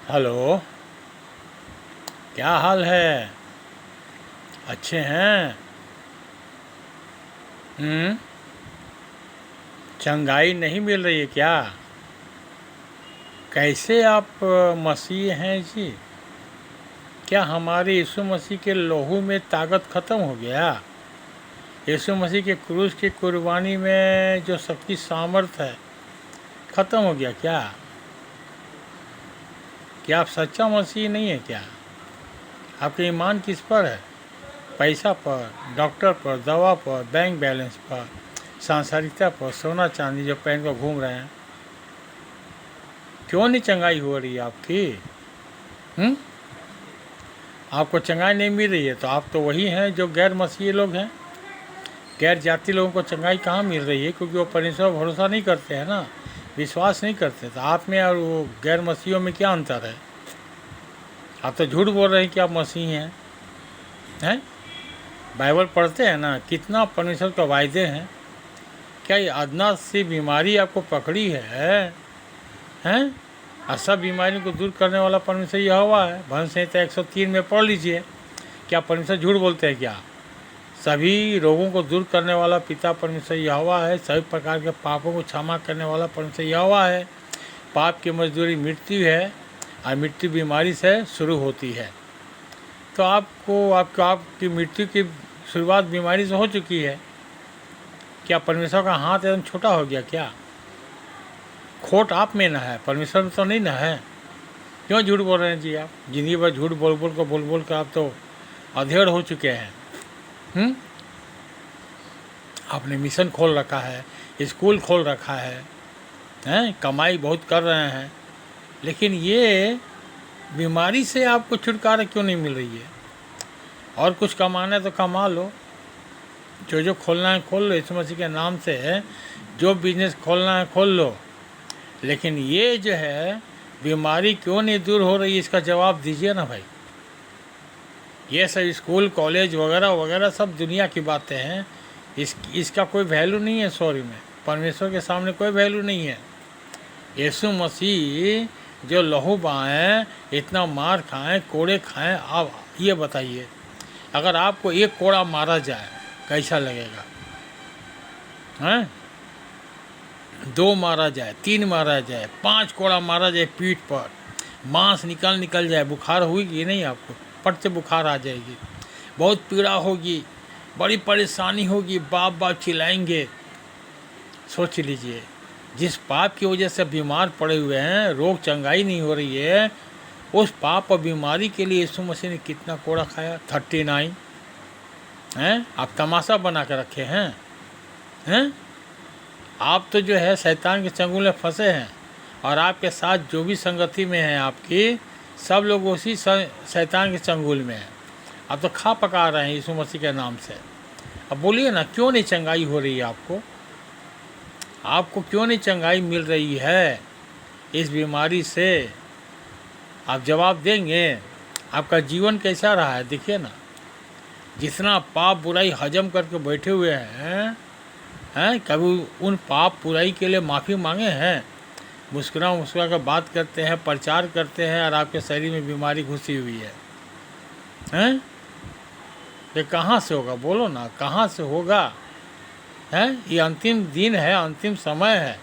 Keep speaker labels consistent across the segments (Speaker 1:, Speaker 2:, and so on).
Speaker 1: Hello. क्या हाल है? अच्छे हैं? हम्म। चंगाई नहीं मिल रही है क्या? कैसे आप मसीह हैं जी? क्या हमारे यीशु मसीह के लहू में ताकत ख़त्म हो गया? यीशु मसीह के क्रूस की कुर्बानी में जो शक्ति सामर्थ है ख़त्म हो गया क्या? क्या आप सच्चा मसीह नहीं है क्या? आपका ईमान किस पर है? पैसा पर, डॉक्टर पर, दवा पर, बैंक बैलेंस पर, सांसारिकता पर, सोना चांदी जो पहन कर घूम रहे हैं? क्यों नहीं चंगाई हो रही है आपकी? हम्म। आपको चंगाई नहीं मिल रही है तो आप तो वही हैं जो गैर मसीही लोग हैं। गैर जाति लोगों को चंगाई कहाँ मिल रही है? क्योंकि वो परमेश्वर पर भरोसा नहीं करते हैं ना, विश्वास नहीं करते। तो आप में और वो गैर मसीहियों में क्या अंतर है? आप तो झूठ बोल रहे हैं कि आप मसीही हैं। बाइबल पढ़ते हैं ना, कितना परमेश्वर के वायदे हैं। क्या ये अदना सी बीमारी आपको पकड़ी हैं? और सब बीमारियों को दूर करने वाला परमेश्वर यहोवा है। भजन संहिता 103 में पढ़ लीजिए। क्या परमेश्वर झूठ बोलते हैं क्या? सभी रोगों को दूर करने वाला पिता परमेश्वर यहोवा है। सभी प्रकार के पापों को क्षमा करने वाला परमेश्वर यहोवा है। पाप की मजदूरी मृत्यु है और मृत्यु बीमारी से शुरू होती है। तो आपकी मृत्यु की शुरुआत बीमारी से हो चुकी है। क्या परमेश्वर का हाथ एकदम छोटा हो गया क्या? खोट आप में ना है, परमेश्वर में तो नहीं ना है। क्यों झूठ बोल रहे हैं जी आप? जिंदगी भर झूठ बोल बोल कर आप तो अधेड़ हो चुके हैं। आपने मिशन खोल रखा है, स्कूल खोल रखा है, कमाई बहुत कर रहे हैं, लेकिन ये बीमारी से आपको छुटकारा क्यों नहीं मिल रही है? और कुछ कमाना है तो कमा लो, जो खोलना है खोल लो, यीशु मसीह के नाम से है। जो बिजनेस खोलना है खोल लो, लेकिन ये जो है बीमारी क्यों नहीं दूर हो रही, इसका जवाब दीजिए ना भाई। ये सब स्कूल कॉलेज वगैरह वगैरह सब दुनिया की बातें हैं। इसका कोई वैल्यू नहीं है सॉरी में, परमेश्वर के सामने कोई वैल्यू नहीं है। यीशु मसीह जो लहू बहाएं, इतना मार खाएं, कोड़े खाएं, आप ये बताइए, अगर आपको एक कोड़ा मारा जाए कैसा लगेगा? हैं? 2 मारा जाए, 3 मारा जाए, 5 कोड़ा मारा जाए पीठ पर, मांस निकल जाए, बुखार होगी नहीं आपको? पट से बुखार आ जाएगी, बहुत पीड़ा होगी, बड़ी परेशानी होगी, बाप बाप चिल्लाएंगे। सोच लीजिए, जिस पाप की वजह से बीमार पड़े हुए हैं, रोग चंगाई नहीं हो रही है, उस पाप और बीमारी के लिए यीशु मसीह ने कितना कोड़ा खाया? 39 हैं? आप तमाशा बना कर रखे हैं? आप तो जो है शैतान के चंगुल में फंसे हैं, और आपके साथ जो भी संगति में हैं आपकी, सब लोग उसी शैतान के चंगुल में हैं। आप तो खा पका रहे हैं यीशु मसीह के नाम से। अब बोलिए ना, क्यों नहीं चंगाई हो रही है आपको क्यों नहीं चंगाई मिल रही है इस बीमारी से? आप जवाब देंगे। आपका जीवन कैसा रहा है देखिए ना, जितना पाप बुराई हजम करके बैठे हुए हैं, कभी उन पाप बुराई के लिए माफ़ी मांगे हैं? मुस्कुरा कर बात करते हैं, प्रचार करते हैं, और आपके शरीर में बीमारी घुसी हुई है। ये कहाँ से होगा? बोलो ना, कहाँ से होगा? ये अंतिम दिन है, अंतिम समय है।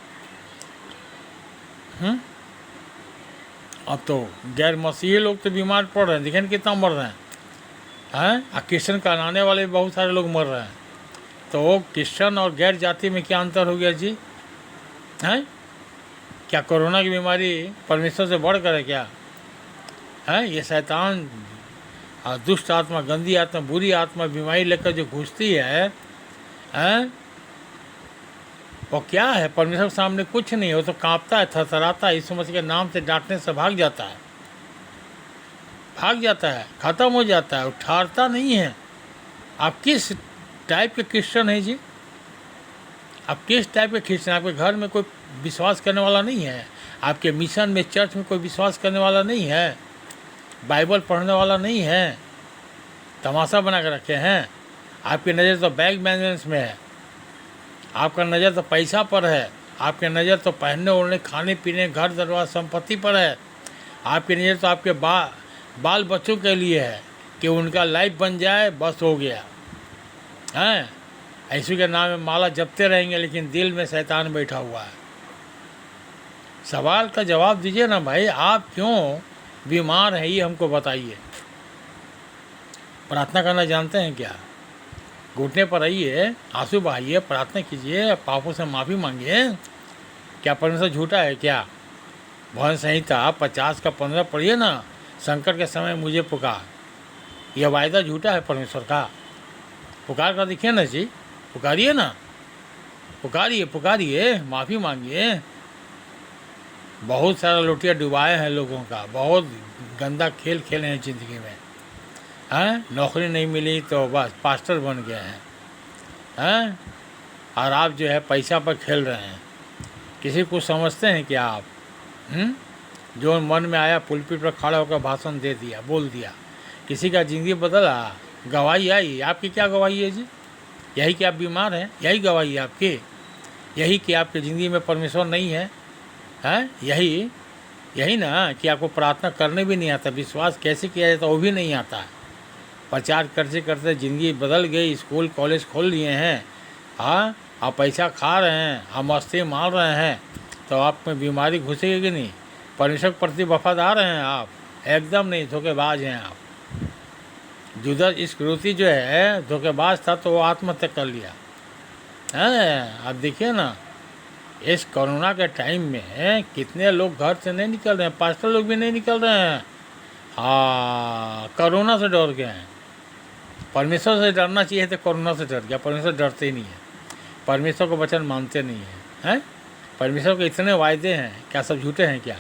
Speaker 1: अब तो गैर मसीही लोग तो बीमार पड़ रहे हैं, देखें कितना मर रहे हैं। और क्रिश्चन कहलाने वाले बहुत सारे लोग मर रहे हैं। तो क्रिश्चन और गैर जाति में क्या अंतर हो गया जी? हैं? क्या कोरोना की बीमारी परमेश्वर से बढ़कर है क्या? ये शैतान और दुष्ट आत्मा, गंदी आत्मा, बुरी आत्मा बीमारी लेकर जो घुसती है, वो क्या है? परमेश्वर के सामने कुछ नहीं, वो तो कांपता है, थरथराता है, यीशु मसीह के नाम से डांटने से भाग जाता है, ख़त्म हो जाता है, उठाता नहीं है। आप किस टाइप के क्रिश्चियन हैं जी? आप किस टाइप के क्रिश्चियन? आपके घर में कोई विश्वास करने वाला नहीं है, आपके मिशन में चर्च में कोई विश्वास करने वाला नहीं है, बाइबल पढ़ने वाला नहीं है, तमाशा बना कर रखे हैं। आपकी नज़र तो बैंक बैलेंस में है, आपका नज़र तो पैसा पर है, आपकी नज़र तो पहनने ओढ़ने, खाने पीने, घर दरबार, संपत्ति पर है। आपके नज़र तो आपके बाल बच्चों के लिए है कि उनका लाइफ बन जाए, बस हो गया। हैं, यीशु के नाम में माला जपते रहेंगे, लेकिन दिल में शैतान बैठा हुआ है। सवाल का जवाब दीजिए ना भाई, आप क्यों बीमार हैं ये हमको बताइए। प्रार्थना करना जानते हैं क्या? घुटने पर आइए, आंसू बहाइए, प्रार्थना कीजिए, पापों से माफ़ी मांगिए। क्या परमेश्वर झूठा है क्या? भजन संहिता 50 का 15 पढ़िए ना, संकट के समय मुझे पुकार। यह वायदा झूठा है परमेश्वर का? पुकार कर देखिए ना जी, पुकारिए ना, पुकारिए पुकारिए, माफ़ी मांगिए। बहुत सारा लोटिया डुबाए हैं लोगों का, बहुत गंदा खेल खेले हैं ज़िंदगी में। हैं, नौकरी नहीं मिली तो बस पास्टर बन गए हैं। हैं, और आप जो है पैसा पर खेल रहे हैं। किसी को समझते हैं क्या आप? जो मन में आया पुलपिट पर खड़ा होकर भाषण दे दिया, बोल दिया, किसी का ज़िंदगी बदला, गवाही आई। आपकी क्या गवाही है जी? यही कि आप बीमार हैं? यही गवाही है आपकी? यही कि आपकी ज़िंदगी में परमेश्वर नहीं है? हैं, यही ना कि आपको प्रार्थना करने भी नहीं आता, विश्वास कैसे किया जाता वो भी नहीं आता। प्रचार करते करते ज़िंदगी बदल गई, स्कूल कॉलेज खोल लिए हैं, हाँ, आप पैसा खा रहे हैं, आप मस्ती मार रहे हैं, तो आप में बीमारी घुसेगी कि नहीं? परमेश्वर के प्रति वफादार हैं आप? एकदम नहीं, धोखेबाज हैं आप। जुदा इस्करियोती जो है धोखेबाज था, तो वो आत्महत्या कर लिया है। आप देखिए ना, इस कोरोना के टाइम में कितने लोग घर से नहीं निकल रहे हैं, पास्टर लोग भी नहीं निकल रहे हैं। हाँ, कोरोना से डर गए हैं। परमेश्वर से डरना चाहिए तो कोरोना से डर गया। परमेश्वर डरते ही नहीं है, परमेश्वर को वचन मानते नहीं हैं। परमेश्वर के इतने वायदे हैं, क्या सब झूठे हैं क्या?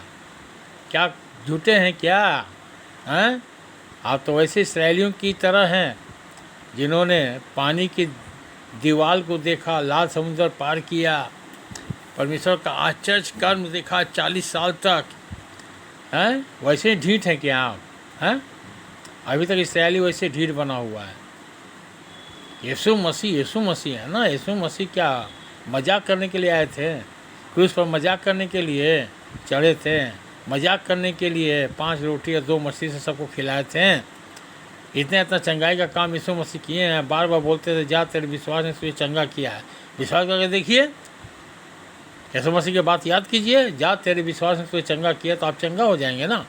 Speaker 1: क्या झूठे हैं क्या? हैं, आप तो वैसे इस्राएलियों की तरह हैं जिन्होंने पानी की दीवार को देखा, लाल समुद्र पार किया, परमेश्वर का आश्चर्य कर्म देखा 40 साल तक। हैं, वैसे ही ढीठ हैं क्या आप? हैं, अभी तक इस्राएली वैसे ढीठ बना हुआ है। यीशु मसीह है ना। यीशु मसीह क्या मजाक करने के लिए आए थे? क्रूस पर मजाक करने के लिए चढ़े थे, मजाक करने के लिए 5 रोटी और 2 मछली से सबको खिलाए थे। इतना चंगाई का काम यीशु मसीह किए हैं। बार बार बोलते थे, जा तेरे विश्वास ने तुझे चंगा किया है। विश्वास करके देखिए, यीशु मसीह की बात याद कीजिए, जा तेरे विश्वास ने तुझे चंगा किया, तो आप चंगा हो जाएंगे ना।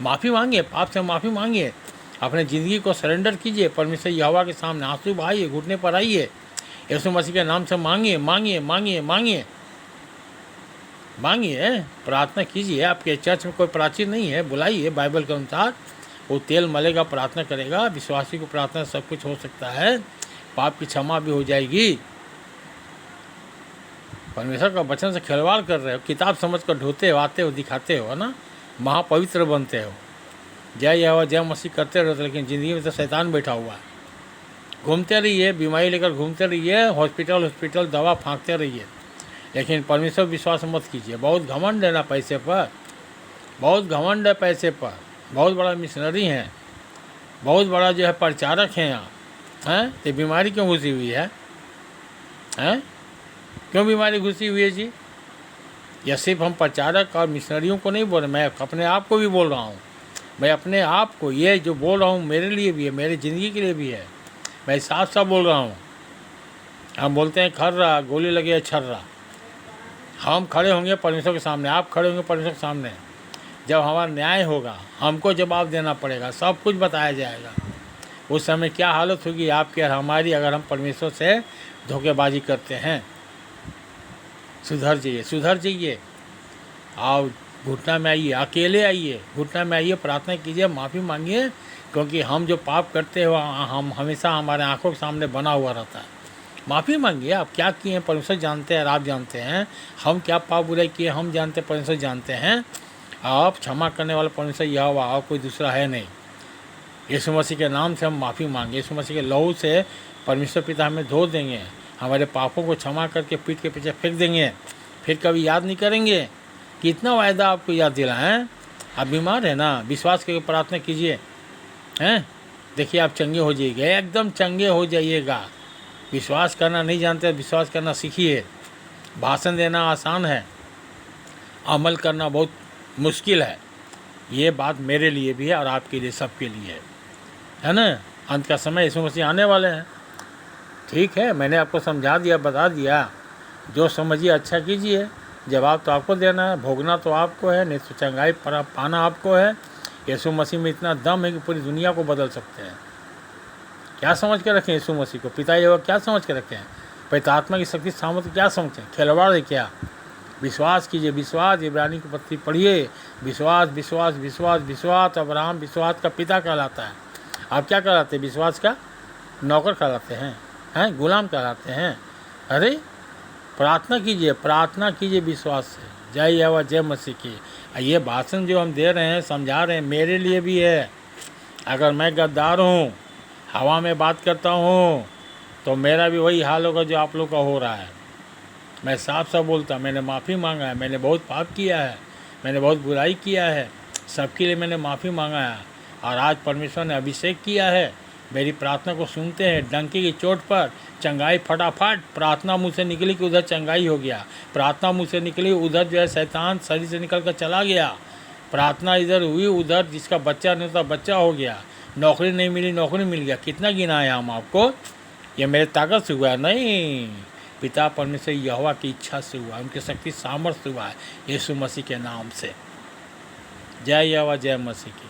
Speaker 1: माफ़ी मांगिए, पाप से माफ़ी मांगिए, अपने ज़िंदगी को सरेंडर कीजिए परमेश्वर यहोवा के सामने, आंसू बहाइए, घुटने पर आइए, यीशु मसीह के नाम से मांगिए मांगिए मांगिए मांगिए मांगिए, प्रार्थना कीजिए। आपके चर्च में कोई प्राचीन नहीं है, बुलाइए, बाइबल के अनुसार वो तेल मलेगा, प्रार्थना करेगा। विश्वासी को प्रार्थना सब कुछ हो सकता है, पाप की क्षमा भी हो जाएगी। परमेश्वर का वचन से खिलवाड़ कर रहे हो, किताब समझ कर ढोते हो, आते हो, दिखाते हो ना, महापवित्र बनते हो, जय यहोवा जय मसीह करते रहते, लेकिन ज़िंदगी में तो शैतान बैठा हुआ है। घूमते रहिए, बीमारी लेकर घूमते रहिए, हॉस्पिटल दवा फाँकते रहिए, लेकिन परमेश्वर विश्वास मत कीजिए। बहुत घमंड है ना पैसे पर, बहुत घमंड है पैसे पर। बहुत बड़ा मिशनरी हैं, बहुत बड़ा जो है प्रचारक हैं आप, हैं, तो बीमारी क्यों घुसी हुई है? हैं, क्यों बीमारी घुसी हुई है जी? यह सिर्फ हम प्रचारक और मिशनरियों को नहीं बोल रहे, मैं अपने आप को भी बोल रहा हूँ। मैं अपने आप को, ये जो बोल रहा हूँ मेरे लिए भी है, मेरी ज़िंदगी के लिए भी है। मैं साफ साफ बोल रहा हूँ। हम बोलते हैं खर्रा, गोली लगे छर्रा। हम खड़े होंगे परमेश्वर के सामने, आप खड़े होंगे परमेश्वर के सामने। जब हमारा न्याय होगा, हमको जवाब देना पड़ेगा, सब कुछ बताया जाएगा। उस समय क्या हालत होगी आपकी और हमारी, अगर हम परमेश्वर से धोखेबाजी करते हैं। सुधर जाइए, सुधर जाइए। आओ, घुटना में आइए, अकेले आइए, घुटना में आइए, प्रार्थना कीजिए, माफ़ी मांगिए, क्योंकि हम जो पाप करते हो हम हमेशा हमारे आंखों के सामने बना हुआ रहता है। माफ़ी मांगिए, आप क्या किए हैं परमेश्वर जानते हैं और आप जानते हैं। हम क्या पाप बुराई किए हम जानते हैं, परमेश्वर जानते हैं। आप क्षमा करने वाला परमेश्वर यहोवा, और कोई दूसरा है नहीं। यीशु मसीह के नाम से हम माफ़ी मांगे, यीशु मसीह के लहू से परमेश्वर पिता हमें धो देंगे, हमारे पापों को क्षमा करके पीठ के पीछे फेंक देंगे, फिर कभी याद नहीं करेंगे। कितना वायदा आपको याद दिलाएं। आप बीमार हैं ना, विश्वास करके प्रार्थना कीजिए, हैं, देखिए आप चंगे हो जाइएगा, एकदम चंगे हो जाइएगा। विश्वास करना नहीं जानते, विश्वास करना सीखिए। भाषण देना आसान है, अमल करना बहुत मुश्किल है। ये बात मेरे लिए भी है और आपके लिए, सबके लिए है ना। अंत का समय यीशु मसीह आने वाले हैं। ठीक है, मैंने आपको समझा दिया, बता दिया, जो समझिए अच्छा कीजिए। जवाब तो आपको देना है, भोगना तो आपको है, नहीं तो चंगाई पाना आपको है। यीशु मसीह में इतना दम है कि पूरी दुनिया को बदल सकते हैं। क्या समझ के रखें यीशु मसीह को? पिता यहोवा क्या समझ के रखें? पवित्रात्मा की शक्ति सामर्थ्य क्या समझें? खिलवाड़ है क्या? विश्वास कीजिए, विश्वास। इब्रानी की पत्री पढ़िए। विश्वास विश्वास विश्वास विश्वास। अब्राहम विश्वास का पिता कहलाता है। आप क्या कहलाते हैं? विश्वास का नौकर कहलाते हैं, गुलाम कहलाते हैं। अरे प्रार्थना कीजिए, प्रार्थना कीजिए विश्वास से। जय यहोवा, जय मसीह की। ये भाषण जो हम दे रहे हैं, समझा रहे हैं, मेरे लिए भी है। अगर मैं गद्दार हूँ, हवा में बात करता हूँ, तो मेरा भी वही हाल होगा जो आप लोग का हो रहा है। मैं साफ साफ बोलता, मैंने माफ़ी मांगा है, मैंने बहुत पाप किया है, मैंने बहुत बुराई किया है, सबके लिए मैंने माफ़ी मांगा है। और आज परमेश्वर ने अभिषेक किया है, मेरी प्रार्थना को सुनते हैं। डंके की चोट पर चंगाई फटाफट। प्रार्थना मुँह से निकली कि उधर चंगाई हो गया, प्रार्थना मुँह से निकली उधर जो है शैतान शरीर से निकल कर चला गया। प्रार्थना इधर हुई, उधर जिसका बच्चा नहीं था बच्चा हो गया, नौकरी नहीं मिली नौकरी मिल गया। कितना गिनाया हम आपको? ये मेरे ताकत से हुआ है? नहीं, पिता परमेश्वर यहोवा की इच्छा से हुआ, उनकी शक्ति सामर्थ्य हुआ है, यीशु मसीह के नाम से। जय यहोवा, जय मसीह की।